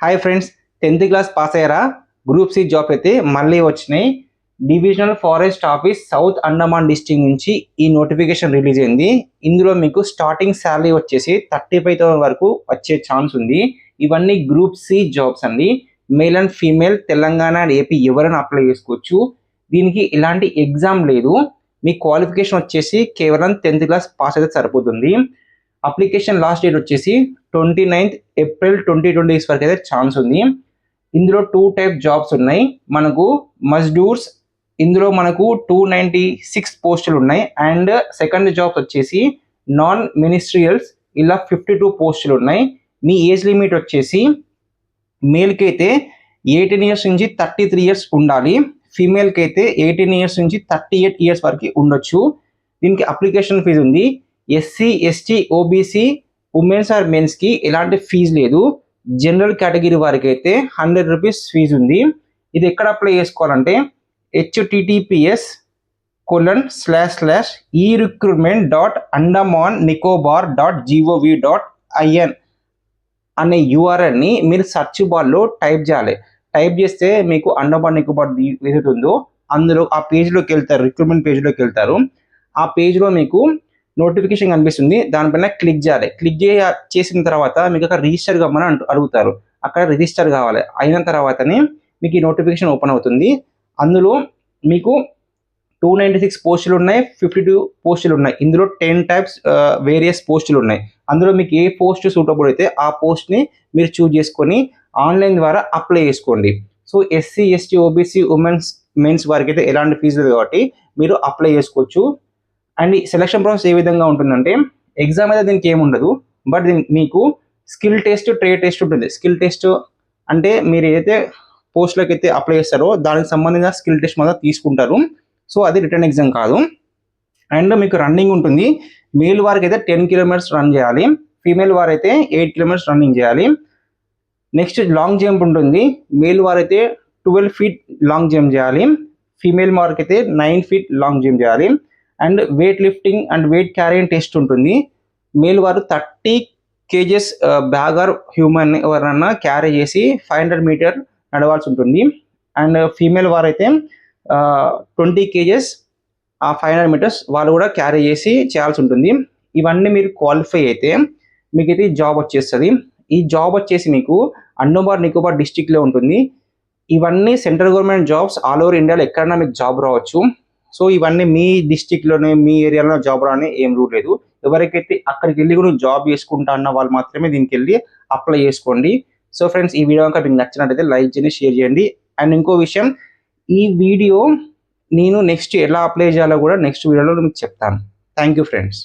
Hi friends, 10th class pass అయ్యారా? Group C job అయితే మళ్ళీ వచ్చినాయి. Divisional forest office south Andaman district నుంచి ఈ నోటిఫికేషన్ రిలీజ్ అయింది. ఇందులో మీకు స్టార్టింగ్ శాలరీ వచ్చేసి 35,000 వరకు వచ్చే ఛాన్స్ ఉంది. ఇవన్నీ గ్రూప్ సి జాబ్స్ అండి. Male and female Telangana and AP ఎవరైనా అప్లై చేసుకోవచ్చు. దీనికి ఎలాంటి ఎగ్జామ్ లేదు. మీ క్వాలిఫికేషన్ వచ్చేసి కేవలం 10th క్లాస్ పాస్ అయితే సరిపోతుంది. అప్లికేషన్ లాస్ట్ డేట్ వచ్చేసి 29th ఏప్రిల్ 2020 వరకు అయితే ఛాన్స్ ఉంది. ఇందులో 2 టైప్ జాబ్స్ ఉన్నాయి. మనకు మజ్దూర్స్ ఇందులో మనకు 296 పోస్టులు ఉన్నాయి. అండ్ సెకండ్ జాబ్స్ వచ్చేసి నాన్ మినిస్ట్రియల్స్ ఇలా 52 పోస్టులు ఉన్నాయి. మీ ఏజ్ లిమిట్ వచ్చేసి మేల్కి అయితే 18 ఇయర్స్ నుంచి 33 ఇయర్స్ ఉండాలి. ఫీమేల్కి అయితే 18 ఇయర్స్ నుంచి 38 ఇయర్స్ వరకు ఉండొచ్చు. దీనికి అప్లికేషన్ ఫీజు ఉంది. SC, ST, OBC, women's or మెన్స్కి ఎలాంటి ఫీజు లేదు. జనరల్ కేటగిరీ వారికి అయితే 100 రూపీస్ ఫీజు ఉంది. ఇది ఎక్కడ అప్లై చేసుకోవాలంటే https://erecruitment.andaman-nicobar.gov.in అనే యూఆర్ఎల్ని మీరు సర్చ్ బార్లో టైప్ చేయాలి. టైప్ చేస్తే మీకు అండమాన్ నికోబార్ ఏదైతే ఉందో అందులో ఆ పేజ్లోకి వెళ్తారు, రిక్రూట్మెంట్ పేజ్లోకి వెళ్తారు. ఆ పేజ్లో మీకు నోటిఫికేషన్ కనిపిస్తుంది. దానిపైన క్లిక్ చేయాలి. క్లిక్ చేసిన తర్వాత మీకు అక్కడ రిజిస్టర్ కావాలని అడుగుతారు. అక్కడ రిజిస్టర్ కావాలి. అయిన తర్వాతనే మీకు ఈ నోటిఫికేషన్ ఓపెన్ అవుతుంది. అందులో మీకు 296 పోస్టులు ఉన్నాయి, 52 పోస్టులు ఉన్నాయి. ఇందులో 10 టైప్స్ వేరియస్ పోస్టులు ఉన్నాయి. అందులో మీకు ఏ పోస్ట్ సూటబుల్ అయితే ఆ పోస్ట్ని మీరు చూజ్ చేసుకొని ఆన్లైన్ ద్వారా అప్లై చేసుకోండి. So SC, ST, OBC, womens, mens వారికి అయితే ఎలాంటి ఫీజు లేదు కాబట్టి మీరు అప్లై చేసుకోవచ్చు. అండ్ ఈ సెలక్షన్ ప్రాసెస్ ఏ విధంగా ఉంటుందంటే ఎగ్జామ్ అయితే దీనికి ఏముండదు. బట్ మీకు స్కిల్ టెస్ట్, ట్రేడ్ టెస్ట్ ఉంటుంది. స్కిల్ టెస్ట్ అంటే మీరు ఏదైతే పోస్ట్లోకి అయితే అప్లై చేస్తారో దానికి సంబంధించిన స్కిల్ టెస్ట్ మాత్రం తీసుకుంటారు. సో అది రిటర్న్ ఎగ్జామ్ కాదు. అండ్ మీకు రన్నింగ్ ఉంటుంది. మేల్ వారికి అయితే 10 కిలోమీటర్స్ రన్ చేయాలి. ఫీమేల్ వారైతే 8 కిలోమీటర్స్ రన్నింగ్ చేయాలి. నెక్స్ట్ లాంగ్ జంప్ ఉంటుంది. మేల్ వారైతే 12 ఫీట్ లాంగ్ జంప్ చేయాలి. ఫీమేల్ వారికి అయితే 9 ఫీట్ లాంగ్ జంప్ చేయాలి. And weight lifting and weight carrying test ఉంటుంది. మేల్ వారు 30 కేజెస్ బ్యాగ్ ఆర్ హ్యూమన్ ఎవరన్నా క్యారీ చేసి 500 మీటర్ నడవాల్సి ఉంటుంది. అండ్ ఫీమేల్ వారైతే 20 కేజెస్ 500 మీటర్స్ వాళ్ళు కూడా క్యారీ చేసి చేయాల్సి ఉంటుంది. ఇవన్నీ మీరు క్వాలిఫై అయితే మీకైతే జాబ్ వచ్చేస్తుంది. ఈ జాబ్ వచ్చేసి మీకు అండమాన్ నికోబార్ డిస్టిక్లో ఉంటుంది. ఇవన్నీ central government jobs. All over ఇండియాలో ఎక్కడైనా మీకు జాబ్ రావచ్చు. సో ఇవన్నీ మీ డిస్టిక్లోనే, మీ ఏరియాలో జాబ్ రాని ఏం రూల్ లేదు. ఎవరికైతే అక్కడికి వెళ్ళి కూడా జాబ్ చేసుకుంటా అన్న వాళ్ళు మాత్రమే దీనికి వెళ్ళి అప్లై చేసుకోండి. సో ఫ్రెండ్స్, ఈ వీడియో కనుక మీకు నచ్చినట్టయితే లైక్ చేయండి, షేర్ చేయండి. అండ్ ఇంకో విషయం, ఈ వీడియో నేను నెక్స్ట్ ఎలా అప్లై చేయాలో కూడా నెక్స్ట్ వీడియోలో మీకు చెప్తాను. Thank you friends.